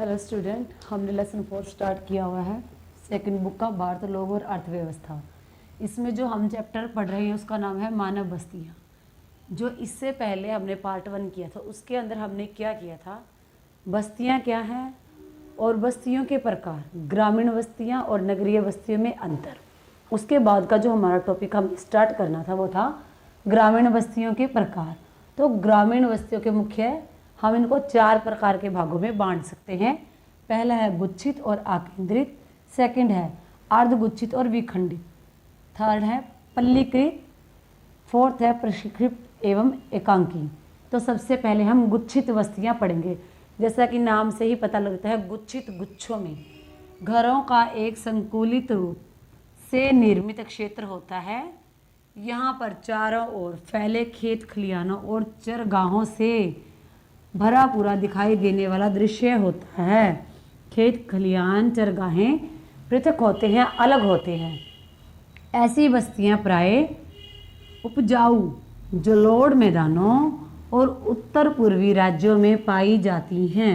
Hello student, हमने lesson 4 start किया हुआ है सेकंड बुक का भारत लोग और अर्थव्यवस्था। इसमें जो हम चैप्टर पढ़ रहे हैं उसका नाम है मानव बस्तियाँ। जो इससे पहले हमने पार्ट 1 किया था उसके अंदर हमने क्या किया था, बस्तियाँ क्या हैं और बस्तियों के प्रकार, ग्रामीण बस्तियाँ और नगरीय बस्तियों में अंतर। उसके बाद का जो हमारा टॉपिक हम स्टार्ट करना था वो था ग्रामीण बस्तियों के प्रकार। तो ग्रामीण बस्तियों के मुख्य हम इनको 4 प्रकार के भागों में बांट सकते हैं। पहला है गुच्छित और आकेंद्रित, सेकंड है अर्धगुच्छित और विखंडित, थर्ड है पल्लीकृत, फोर्थ है प्रशिक्षित एवं एकांकी। तो सबसे पहले हम गुच्छित बस्तियां पढ़ेंगे। जैसा कि नाम से ही पता लगता है, गुच्छित गुच्छों में घरों का एक संकुलित रूप से निर्मित क्षेत्र होता है। यहाँ पर चारों ओर फैले खेत खलिहानों और चरगाहों से भरा पूरा दिखाई देने वाला दृश्य होता है। खेत खलिहान चरगाहें पृथक होते हैं, अलग होते हैं। ऐसी बस्तियां प्राय उपजाऊ जलोढ़ मैदानों और उत्तर पूर्वी राज्यों में पाई जाती हैं।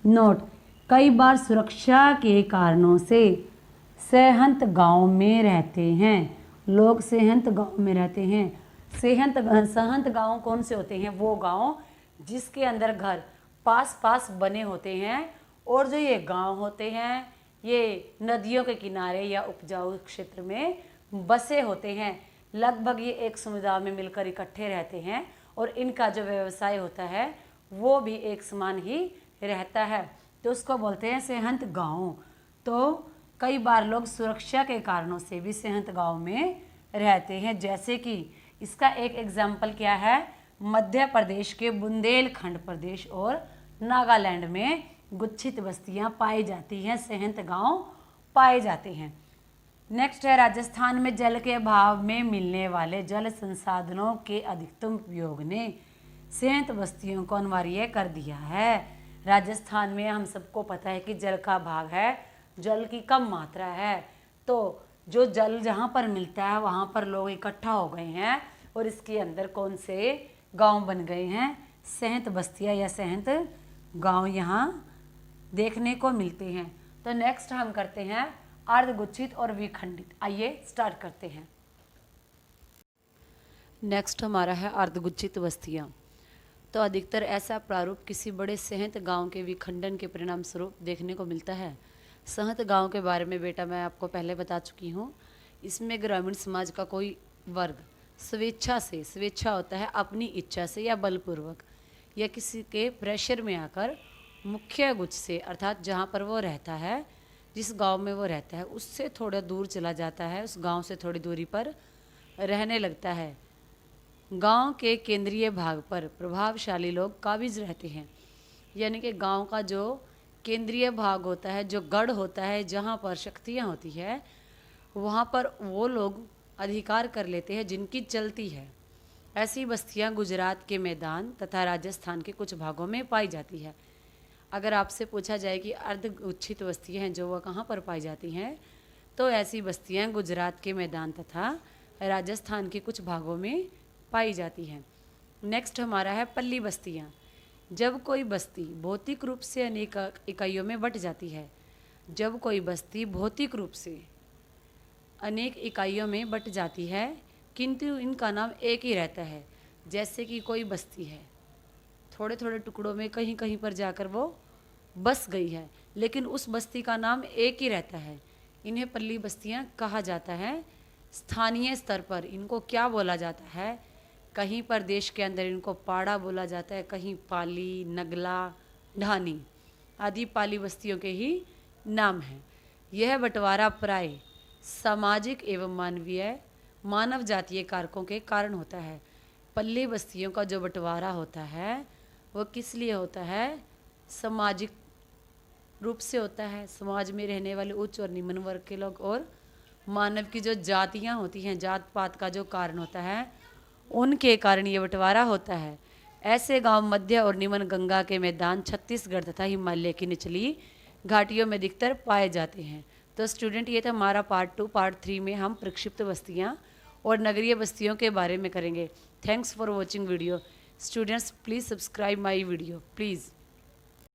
नोट, कई बार सुरक्षा के कारणों से सहंत गांव में रहते हैं। लोग सहंत गांव में रहते हैं। सहंत गांव कौन से होते हैं? वो गांव जिसके अंदर घर पास पास बने होते हैं और जो ये गांव होते हैं ये नदियों के किनारे या उपजाऊ क्षेत्र में बसे होते हैं। लगभग ये एक समुदाय में मिलकर इकट्ठे रहते हैं और इनका जो व्यवसाय होता है वो भी एक समान ही रहता है, तो उसको बोलते हैं सहंत गांव। तो कई बार लोग सुरक्षा के कारणों से भी सहंत गांव में रहते हैं। जैसे कि इसका एक एग्जाम्पल क्या है, मध्य प्रदेश के बुंदेलखंड प्रदेश और नागालैंड में गुच्छित बस्तियां पाई जाती हैं, सहंत गांव पाए जाते हैं। नेक्स्ट है राजस्थान में जल के अभाव में मिलने वाले जल संसाधनों के अधिकतम उपयोग ने सहंत बस्तियों को अनिवार्य कर दिया है। राजस्थान में हम सबको पता है कि जल का अभाव है, जल की कम मात्रा है, तो जो जल जहाँ पर मिलता है वहाँ पर लोग इकट्ठा हो गए हैं और इसके अंदर कौन से गांव बन गए हैं, सहंत बस्तियां या सहंत गांव यहाँ देखने को मिलते हैं। तो नेक्स्ट हम करते हैं अर्धगुच्छित और विखंडित। आइए स्टार्ट करते हैं। नेक्स्ट हमारा है अर्धगुच्छित बस्तियां। तो अधिकतर ऐसा प्रारूप किसी बड़े सहंत गांव के विखंडन के परिणाम स्वरूप देखने को मिलता है। सहंत गांव के बारे में बेटा मैं आपको पहले बता चुकी हूँ। इसमें ग्रामीण समाज का कोई वर्ग स्वेच्छा होता है, अपनी इच्छा से या बलपूर्वक या किसी के प्रेशर में आकर मुख्य गुच्छ से, अर्थात जहाँ पर वो रहता है, जिस गांव में वो रहता है उससे थोड़ा दूर चला जाता है, उस गांव से थोड़ी दूरी पर रहने लगता है। गांव के केंद्रीय भाग पर प्रभावशाली लोग काबिज रहते हैं। यानी कि गांव का जो केंद्रीय भाग होता है, जो गढ़ होता है, जहाँ पर शक्तियाँ होती है, वहाँ पर वो लोग अधिकार कर लेते हैं जिनकी चलती है। ऐसी बस्तियां गुजरात के मैदान तथा राजस्थान के कुछ भागों में पाई जाती है। अगर आपसे पूछा जाए कि अर्धगुच्छित बस्तियां हैं जो वह कहाँ पर पाई जाती हैं, तो ऐसी बस्तियां गुजरात के मैदान तथा राजस्थान के कुछ भागों में पाई जाती हैं। नेक्स्ट हमारा है पल्ली बस्तियां। जब कोई बस्ती भौतिक रूप से अनेक इकाइयों में बट जाती है, जब कोई बस्ती भौतिक रूप से अनेक इकाइयों में बट जाती है किंतु इनका नाम एक ही रहता है। जैसे कि कोई बस्ती है, थोड़े थोड़े टुकड़ों में कहीं कहीं पर जाकर वो बस गई है, लेकिन उस बस्ती का नाम एक ही रहता है। इन्हें पल्ली बस्तियां कहा जाता है। स्थानीय स्तर पर इनको क्या बोला जाता है? कहीं पर देश के अंदर इनको पाड़ा बोला जाता है, कहीं पाली, नगला, ढानी आदि पाली बस्तियों के ही नाम हैं। यह बंटवारा प्राय सामाजिक एवं मानव जातीय कारकों के कारण होता है। पल्ली बस्तियों का जो बंटवारा होता है वो किस लिए होता है? सामाजिक रूप से होता है। समाज में रहने वाले उच्च और निम्न वर्ग के लोग और मानव की जो जातियां होती हैं, जात पात का जो कारण होता है, उनके कारण ये बंटवारा होता है। ऐसे गांव मध्य और निम्न गंगा के मैदान, छत्तीसगढ़ तथा हिमालय की निचली घाटियों में अधिकतर पाए जाते हैं। तो स्टूडेंट ये था हमारा पार्ट 2। पार्ट 3 में हम प्रक्षिप्त बस्तियाँ और नगरीय बस्तियों के बारे में करेंगे। Thanks for watching video. Students please subscribe my video please.